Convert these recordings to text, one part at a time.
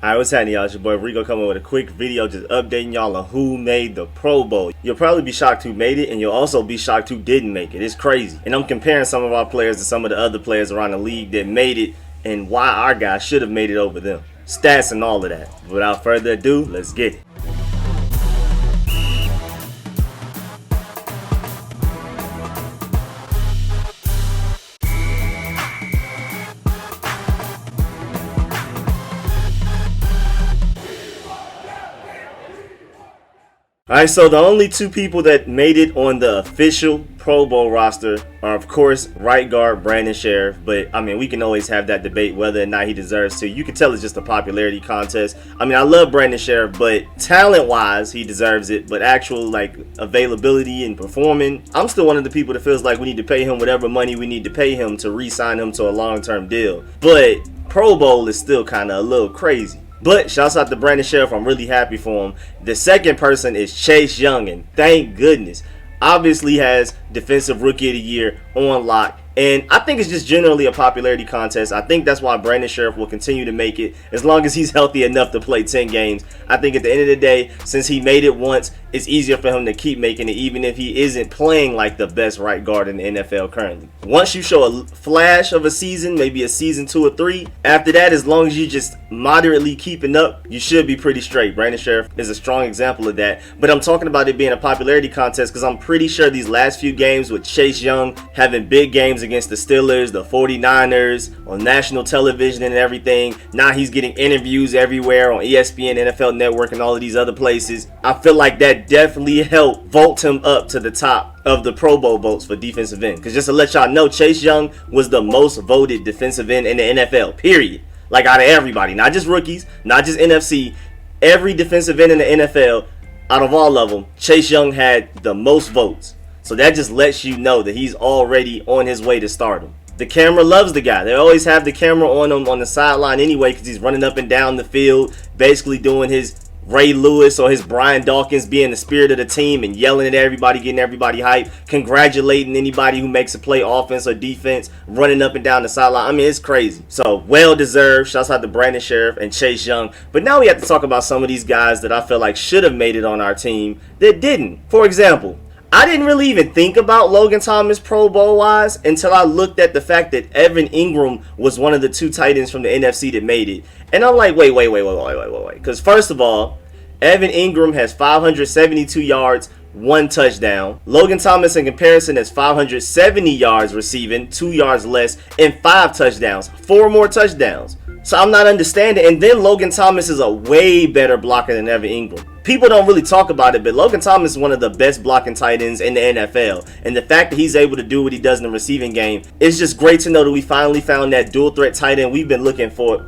Alright, what's happening, y'all? It's your boy Rico coming with a quick video just updating y'all on who made the Pro Bowl. You'll probably be shocked who made it, and you'll also be shocked who didn't make it. It's crazy. And I'm comparing some of our players to some of the other players around the league that made it and why our guys should have made it over them. Stats and all of that. Without further ado, let's get it. Alright, so the only two people that made it on the official Pro Bowl roster are, of course, right guard Brandon Scherff. But, I mean, we can always have that debate whether or not he deserves to. You can tell it's just a popularity contest. I mean, I love Brandon Scherff, but talent-wise, he deserves it. But actual, availability and performing, I'm still one of the people that feels like we need to pay him whatever money we need to pay him to re-sign him to a long-term deal. But Pro Bowl is still kind of a little crazy. But shouts out to Brandon Scherff. I'm really happy for him. The second person is Chase Young, and thank goodness. Obviously has Defensive Rookie of the Year on lock. And I think it's just generally a popularity contest. I think that's why Brandon Scherff will continue to make it as long as he's healthy enough to play 10 games. I think at the end of the day, since he made it once, it's easier for him to keep making it even if he isn't playing like the best right guard in the NFL currently. Once you show a flash of a season, maybe a season 2 or 3, after that, as long as you just moderately keeping up, you should be pretty straight. Brandon Scherff is a strong example of that. But I'm talking about it being a popularity contest because I'm pretty sure these last few games with Chase Young having big games against the Steelers, the 49ers, on national television and everything. Now he's getting interviews everywhere on ESPN, NFL Network, and all of these other places. I feel like that definitely helped vault him up to the top of the Pro Bowl votes for defensive end. Because just to let y'all know, Chase Young was the most voted defensive end in the NFL, period. Like out of everybody, not just rookies, not just NFC, every defensive end in the NFL, out of all of them, Chase Young had the most votes. So that just lets you know that he's already on his way to stardom. The camera loves the guy. They always have the camera on him on the sideline anyway because he's running up and down the field, basically doing his Ray Lewis or his Brian Dawkins, being the spirit of the team and yelling at everybody, getting everybody hyped, congratulating anybody who makes a play, offense or defense, running up and down the sideline. I mean, it's crazy. So, well deserved. Shouts out to Brandon Scherff and Chase Young. But now we have to talk about some of these guys that I feel like should have made it on our team that didn't. For example, I didn't really even think about Logan Thomas Pro Bowl wise until I looked at the fact that Evan Ingram was one of the two tight ends from the NFC that made it. And I'm like, wait. Because first of all, Evan Ingram has 572 yards, 1 touchdown. Logan Thomas in comparison has 570 yards receiving, 2 yards less, and 5 touchdowns. 4 more touchdowns. So I'm not understanding. And then Logan Thomas is a way better blocker than Evan Ingram. People don't really talk about it, but Logan Thomas is one of the best blocking tight ends in the NFL. And the fact that he's able to do what he does in the receiving game, it's just great to know that we finally found that dual threat tight end we've been looking for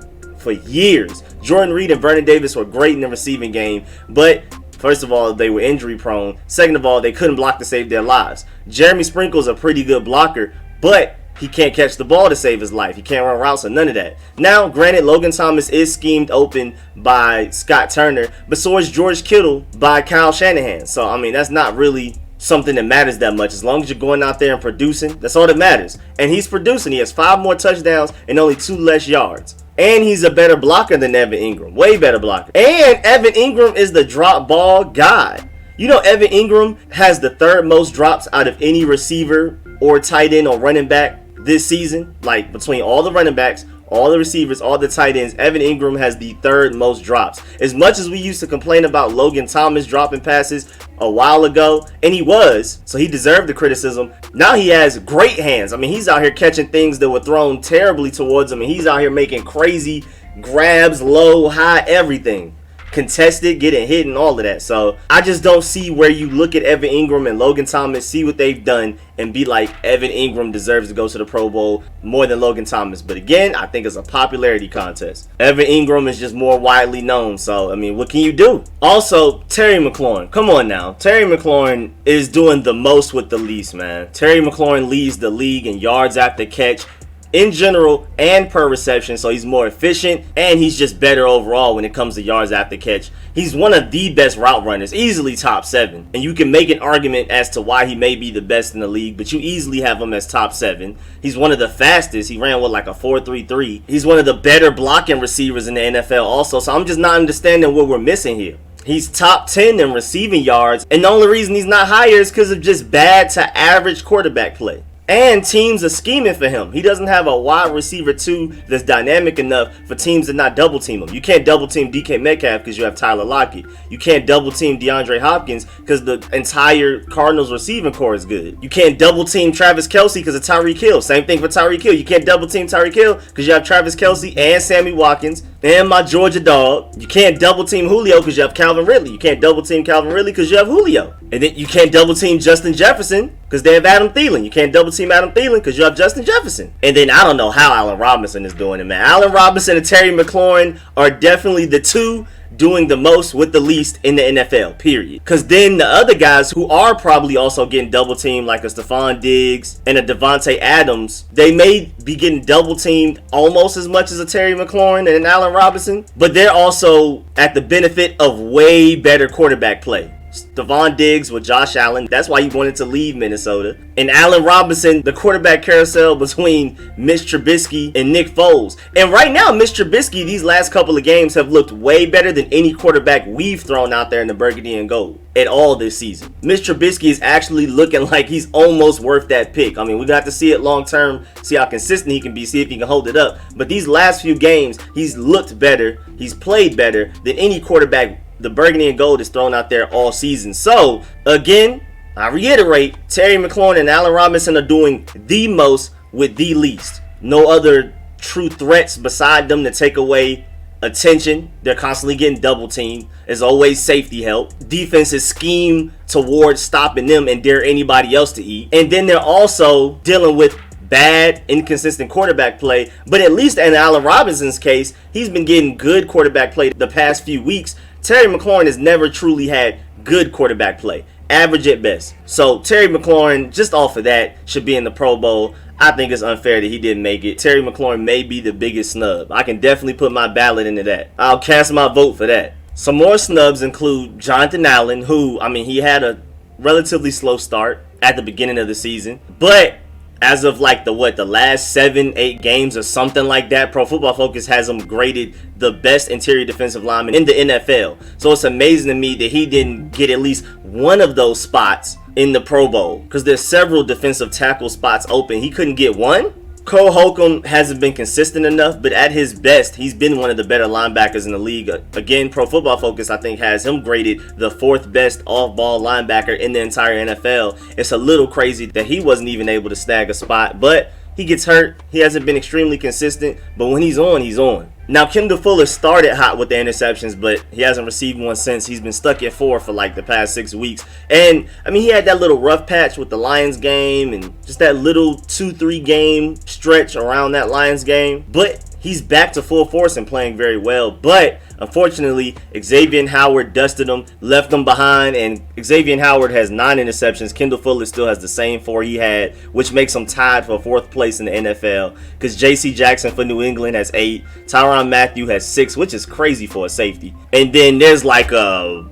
years. Jordan Reed and Vernon Davis were great in the receiving game, but first of all, they were injury prone. Second of all, they couldn't block to save their lives. Jeremy Sprinkle's a pretty good blocker, but he can't catch the ball to save his life. He can't run routes or none of that. Now, granted, Logan Thomas is schemed open by Scott Turner, but so is George Kittle by Kyle Shanahan. So, I mean, that's not really something that matters that much. As long as you're going out there and producing, that's all that matters. And he's producing. He has 5 more touchdowns and only 2 less yards. And he's a better blocker than Evan Ingram. Way better blocker. And Evan Ingram is the drop ball guy. You know, Evan Ingram has the 3rd most drops out of any receiver or tight end or running back this season. Like, between all the running backs, all the receivers, all the tight ends, Evan Ingram has the 3rd most drops. As much as we used to complain about Logan Thomas dropping passes a while ago, and he was, so he deserved the criticism, now he has great hands. I mean, he's out here catching things that were thrown terribly towards him, and he's out here making crazy grabs, low, high, everything. Contested, getting hit, and all of that. So I just don't see where you look at Evan Ingram and Logan Thomas, see what they've done, and be like, Evan Ingram deserves to go to the Pro Bowl more than Logan Thomas. But again, I think it's a popularity contest. Evan Ingram is just more widely known. So, I mean, what can you do? Also, Terry McLaurin. Come on now. Terry McLaurin is doing the most with the least, man. Terry McLaurin leads the league in yards after catch, in general and per reception, so he's more efficient and he's just better overall when it comes to yards after catch. He's one of the best route runners, easily top 7, and you can make an argument as to why he may be the best in the league, but you easily have him as top 7. He's one of the fastest. He ran with like a 4.33. He's one of the better blocking receivers in the NFL also, so I'm just not understanding what we're missing here. He's top 10 in receiving yards, and the only reason he's not higher is because of just bad to average quarterback play. And teams are scheming for him. He doesn't have a wide receiver 2 that's dynamic enough for teams to not double team him. You can't double team DK Metcalf because you have Tyler Lockett. You can't double team DeAndre Hopkins because the entire Cardinals receiving core is good. You can't double team Travis Kelce because of Tyreek Hill. Same thing for Tyreek Hill. You can't double team Tyreek Hill because you have Travis Kelce and Sammy Watkins and my Georgia dog. You can't double team Julio because you have Calvin Ridley. You can't double team Calvin Ridley because you have Julio. And then you can't double team Justin Jefferson because they have Adam Thielen. You can't double team Adam Thielen because you have Justin Jefferson. And then I don't know how Allen Robinson is doing it, man. Allen Robinson and Terry McLaurin are definitely the two doing the most with the least in the NFL, period. Because then the other guys who are probably also getting double teamed, like a Stephon Diggs and a Devontae Adams, they may be getting double teamed almost as much as a Terry McLaurin and an Allen Robinson, but they're also at the benefit of way better quarterback play. Stephon Diggs with Josh Allen, that's why he wanted to leave Minnesota. And Allen Robinson, the quarterback carousel between Mitch Trubisky and Nick Foles. And right now, Mitch Trubisky, these last couple of games have looked way better than any quarterback we've thrown out there in the burgundy and gold at all this season. Mitch Trubisky is actually looking like he's almost worth that pick. I mean, we got to see it long term, see how consistent he can be, see if he can hold it up. But these last few games, he's looked better, he's played better than any quarterback the burgundy and gold is thrown out there all season. So, again, I reiterate, Terry McLaurin and Allen Robinson are doing the most with the least. No other true threats beside them to take away attention. They're constantly getting double teamed. There's always safety help. Defenses scheme towards stopping them and dare anybody else to eat. And then they're also dealing with bad, inconsistent quarterback play. But at least in Allen Robinson's case, he's been getting good quarterback play the past few weeks. Terry McLaurin has never truly had good quarterback play. Average at best. So Terry McLaurin, just off of that, should be in the Pro Bowl. I think it's unfair that he didn't make it. Terry McLaurin may be the biggest snub. I can definitely put my ballot into that. I'll cast my vote for that. Some more snubs include Jonathan Allen, who, I mean, he had a relatively slow start at the beginning of the season. But as of like the last 7-8 games or something like that, Pro Football Focus has him graded the best interior defensive lineman in the NFL. So it's amazing to me that he didn't get at least one of those spots in the Pro Bowl, because there's several defensive tackle spots open. He couldn't get one. Cole Holcomb hasn't been consistent enough, but at his best, he's been one of the better linebackers in the league. Again, Pro Football Focus, I think, has him graded the 4th best off-ball linebacker in the entire NFL. It's a little crazy that he wasn't even able to snag a spot, but he gets hurt. He hasn't been extremely consistent, but when he's on, he's on. Now, Kendall Fuller started hot with the interceptions, but he hasn't received one since. He's been stuck at 4 for like the past 6 weeks. And, I mean, he had that little rough patch with the Lions game and just that little 2-3 game stretch around that Lions game. But he's back to full force and playing very well. But, unfortunately, Xavier Howard dusted him, left him behind, and Xavier Howard has 9 interceptions. Kendall Fuller still has the same 4 he had, which makes him tied for 4th place in the NFL, because J.C. Jackson for New England has 8, Tyrann Mathieu has 6, which is crazy for a safety. And then there's like a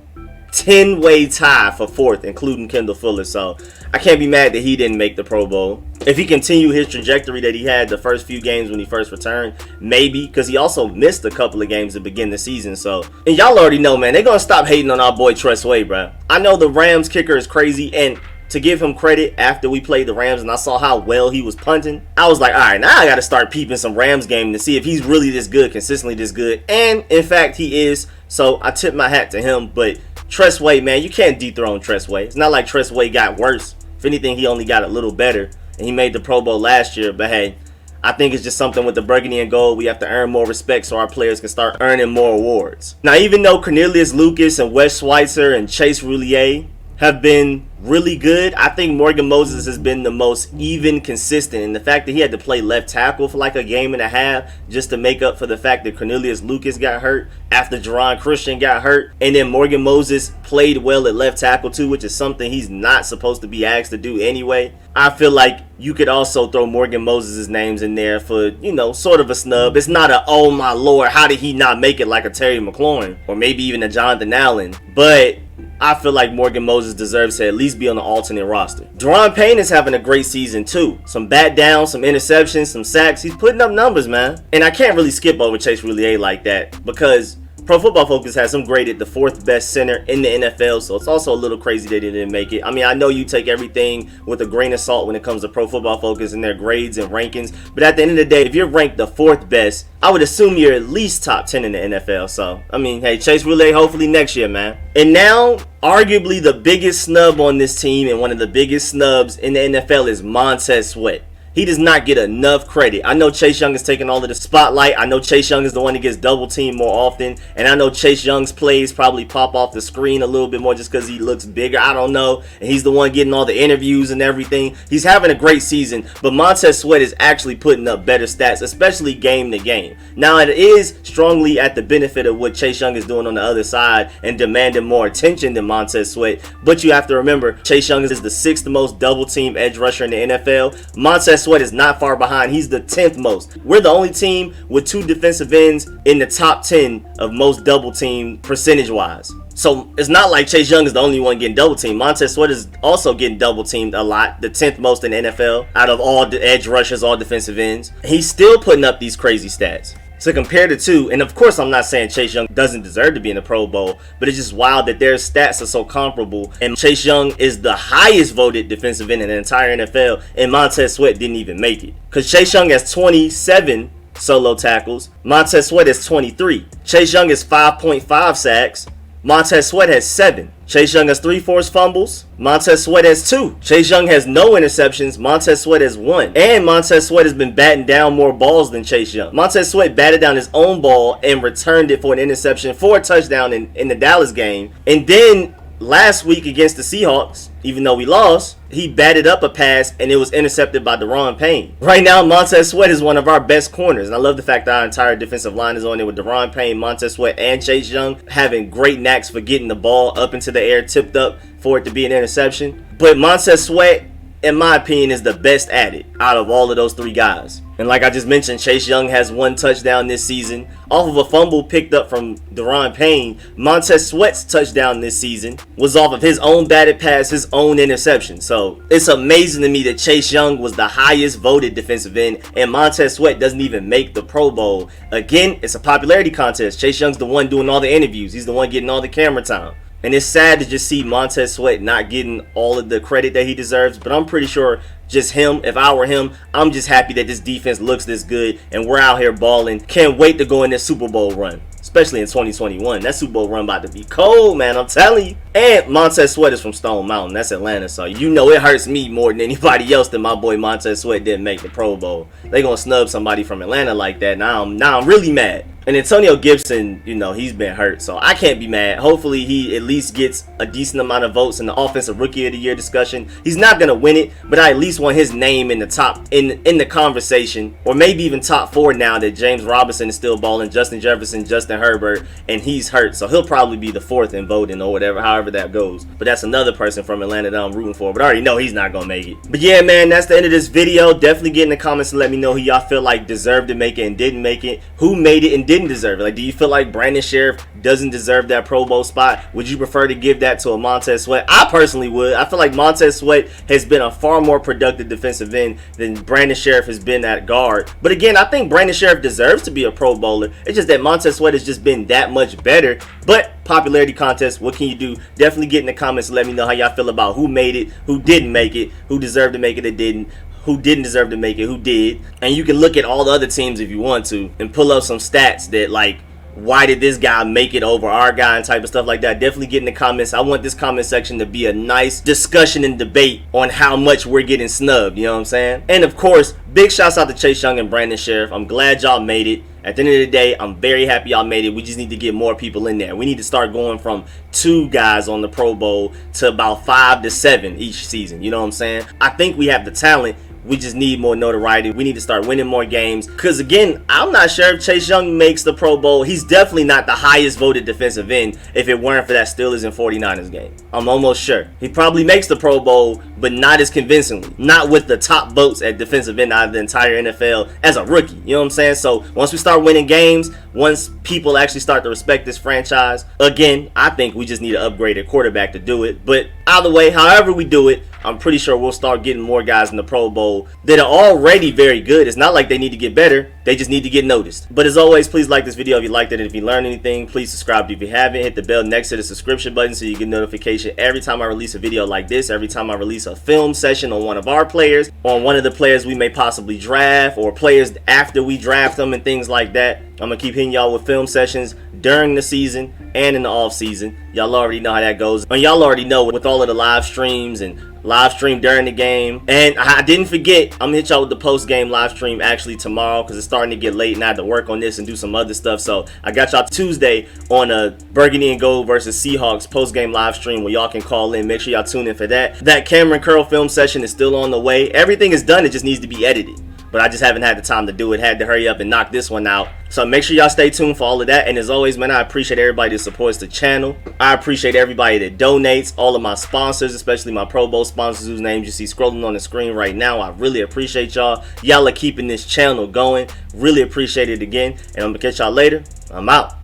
10-way tie for 4th, including Kendall Fuller. So I can't be mad that he didn't make the Pro Bowl. If he continued his trajectory that he had the first few games when he first returned, maybe, because he also missed a couple of games to begin the season. So, and y'all already know, man, they're going to stop hating on our boy Tress Way, bro. I know the Rams kicker is crazy, and to give him credit, after we played the Rams and I saw how well he was punting, I was like, all right, now I got to start peeping some Rams game to see if he's really this good, consistently this good. And, in fact, he is. So, I tip my hat to him. But Tress Way, man, you can't dethrone Tress Way. It's not like Tress Way got worse. If anything, he only got a little better. And he made the Pro Bowl last year. But, hey, I think it's just something with the burgundy and gold. We have to earn more respect so our players can start earning more awards. Now, even though Cornelius Lucas and Wes Schweitzer and Chase Roullier have been really good. I think Morgan Moses has been the most even consistent, and the fact that he had to play left tackle for like a game and a half just to make up for the fact that Cornelius Lucas got hurt after Jerron Christian got hurt, and then Morgan Moses played well at left tackle too, which is something he's not supposed to be asked to do anyway. I feel like you could also throw Morgan Moses' names in there for, you know, sort of a snub. It's not a, oh my lord, how did he not make it, like a Terry McLaurin or maybe even a Jonathan Allen, but I feel like Morgan Moses deserves to at least be on the alternate roster. Daron Payne is having a great season too. Some bat downs, some interceptions, some sacks. He's putting up numbers, man. And I can't really skip over Chase Roullier like that because Pro Football Focus has him graded the 4th best center in the NFL, so it's also a little crazy that he didn't make it. I mean, I know you take everything with a grain of salt when it comes to Pro Football Focus and their grades and rankings, but at the end of the day, if you're ranked the 4th best, I would assume you're at least top 10 in the NFL. So, I mean, hey, Chase Roullier, hopefully next year, man. And now, arguably the biggest snub on this team and one of the biggest snubs in the NFL is Montez Sweat. He does not get enough credit. I know Chase Young is taking all of the spotlight. I know Chase Young is the one that gets double teamed more often. And I know Chase Young's plays probably pop off the screen a little bit more just because he looks bigger. I don't know. And he's the one getting all the interviews and everything. He's having a great season. But Montez Sweat is actually putting up better stats, especially game to game. Now, it is strongly at the benefit of what Chase Young is doing on the other side and demanding more attention than Montez Sweat. But you have to remember, Chase Young is the 6th most double team edge rusher in the NFL. Montez Sweat is not far behind. He's the 10th most. We're the only team with 2 defensive ends in the top 10 of most double team percentage wise. So it's not like Chase Young is the only one getting double teamed. Montez Sweat is also getting double teamed a lot, the 10th most in the NFL out of all the edge rushers, all defensive ends. He's still putting up these crazy stats. So compare the two, and of course I'm not saying Chase Young doesn't deserve to be in the Pro Bowl, but it's just wild that their stats are so comparable, and Chase Young is the highest voted defensive end in the entire NFL, and Montez Sweat didn't even make it. Because Chase Young has 27 solo tackles, Montez Sweat has 23. Chase Young has 5.5 sacks, Montez Sweat has 7. Chase Young has 3 forced fumbles. Montez Sweat has 2. Chase Young has no interceptions. Montez Sweat has 1. And Montez Sweat has been batting down more balls than Chase Young. Montez Sweat batted down his own ball and returned it for an interception for a touchdown in the Dallas game. And then last week against the Seahawks, even though we lost, he batted up a pass and it was intercepted by Daron Payne. Right now, Montez Sweat is one of our best corners. And I love the fact that our entire defensive line is on there with Daron Payne, Montez Sweat, and Chase Young having great knacks for getting the ball up into the air, tipped up for it to be an interception. But Montez Sweat, in my opinion, is the best at it out of all of those 3 guys. And like I just mentioned, Chase Young has 1 touchdown this season off of a fumble picked up from Daron Payne. Montez Sweat's touchdown this season was off of his own batted pass, his own interception. So it's amazing to me that Chase Young was the highest voted defensive end and Montez Sweat doesn't even make the Pro Bowl. Again, it's a popularity contest. Chase Young's the one doing all the interviews. He's the one getting all the camera time. And it's sad to just see Montez Sweat not getting all of the credit that he deserves. But I'm pretty sure just him, if I were him, I'm just happy that this defense looks this good and we're out here balling. Can't wait to go in this Super Bowl run, especially in 2021. That Super Bowl run about to be cold, man, I'm telling you. And Montez Sweat is from Stone Mountain. That's Atlanta, so you know it hurts me more than anybody else that my boy Montez Sweat didn't make the Pro Bowl. They gonna snub somebody from Atlanta like that. Now I'm really mad. And Antonio Gibson, you know, he's been hurt, so I can't be mad. Hopefully he at least gets a decent amount of votes in the Offensive Rookie of the Year discussion. He's not going to win it, but I at least want his name in the top, in the conversation, or maybe even top 4 now that James Robinson is still balling, Justin Jefferson, Justin Herbert, and he's hurt. So he'll probably be the 4th in voting or whatever, however that goes. But that's another person from Atlanta that I'm rooting for, but I already know he's not going to make it. But yeah, man, that's the end of this video. Definitely get in the comments and let me know who y'all feel like deserved to make it and didn't make it. Who made it and didn't deserve it? Like, do you feel like Brandon Scherff doesn't deserve that Pro Bowl spot? Would you prefer to give that to a Montez Sweat? I personally would. I feel like Montez Sweat has been a far more productive defensive end than Brandon Scherff has been at guard. But again, I think Brandon Scherff deserves to be a Pro Bowler. It's just that Montez Sweat has just been that much better. But popularity contest, what can you do? Definitely get in the comments and let me know how y'all feel about who made it, who didn't make it, who deserved to make it or didn't, who didn't deserve to make it, who did. And you can look at all the other teams if you want to and pull up some stats that, like, why did this guy make it over our guy and type of stuff like that. Definitely get in the comments. I want this comment section to be a nice discussion and debate on how much we're getting snubbed, you know what I'm saying? And of course, big shouts out to Chase Young and Brandon Scherff. I'm glad y'all made it. At the end of the day, I'm very happy y'all made it. We just need to get more people in there. We need to start going from 2 guys on the Pro Bowl to about 5 to 7 each season. You know what I'm saying? I think we have the talent. We just need more notoriety. We need to start winning more games. Because, again, I'm not sure if Chase Young makes the Pro Bowl. He's definitely not the highest voted defensive end if it weren't for that Steelers and 49ers game. I'm almost sure. He probably makes the Pro Bowl, but not as convincingly. Not with the top votes at defensive end out of the entire NFL as a rookie. You know what I'm saying? So, once we start winning games, once people actually start to respect this franchise, again, I think we just need an upgraded quarterback to do it. But either way, however we do it, I'm pretty sure we'll start getting more guys in the Pro Bowl that are already very good. It's not like they need to get better. They just need to get noticed. But as always, please like this video if you liked it. And if you learned anything, please subscribe if you haven't. Hit the bell next to the subscription button so you get notification every time I release a video like this. Every time I release a film session on one of our players, on one of the players we may possibly draft, or players after we draft them and things like that. I'm going to keep hitting y'all with film sessions during the season and in the off season. Y'all already know how that goes. And y'all already know with all of the live streams and live stream during the game. And I didn't forget, I'm going to hit y'all with the post-game live stream actually tomorrow because it's starting to get late and I have to work on this and do some other stuff. So I got y'all Tuesday on a Burgundy and Gold versus Seahawks post-game live stream where y'all can call in. Make sure y'all tune in for that. That Kamren Curl film session is still on the way. Everything is done. It just needs to be edited. But I just haven't had the time to do it. Had to hurry up and knock this one out. So make sure y'all stay tuned for all of that. And as always, man, I appreciate everybody that supports the channel. I appreciate everybody that donates. All of my sponsors, especially my Pro Bowl sponsors whose names you see scrolling on the screen right now. I really appreciate y'all. Y'all are keeping this channel going. Really appreciate it again. And I'm going to catch y'all later. I'm out.